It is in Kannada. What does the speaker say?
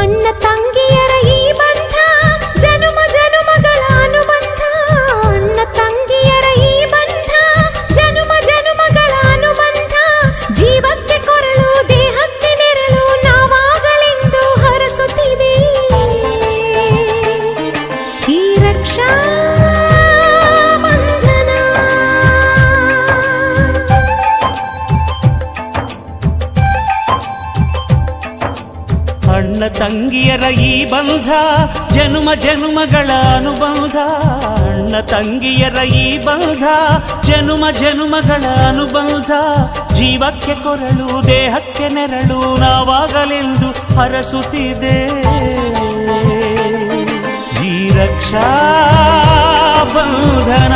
ಅಣ್ಣ ತಂಗಿಯರ ಈ ಬಂಧ ಜನುಮ ಜನುಮಗಳ ಅನುಬಂಧ. ಅಣ್ಣ ತಂಗಿಯರ ಈ ಬಂಧ ಜನುಮ ಜನುಮಗಳ ಅನುಬಂಧ. ಜೀವಕ್ಕೆ ಕೊರಳು ದೇಹಕ್ಕೆ ನೆರಳು ನಾವಾಗಲೆಂದು ಹರಸುತ್ತಿದೆ ಈ ರಕ್ಷಾ ಬಂಧನ. ಅಣ್ಣ ತಂಗಿಯರ ಈ ಬಂಧ ಜನುಮ ಜನುಮಗಳ ಅನುಬಂಧ. ಅಣ್ಣ ತಂಗಿಯರ ಈ ಬಂಧ ಜನುಮ ಜನುಮಗಳ ಅನುಬಂಧ. ಜೀವಕ್ಕೆ ಕೊರಳು ದೇಹಕ್ಕೆ ನೆರಳು ನಾವಾಗಲೆಂದು ಹರಸುತ್ತಿದೆ ಈ ರಕ್ಷಾ ಬಂಧನ.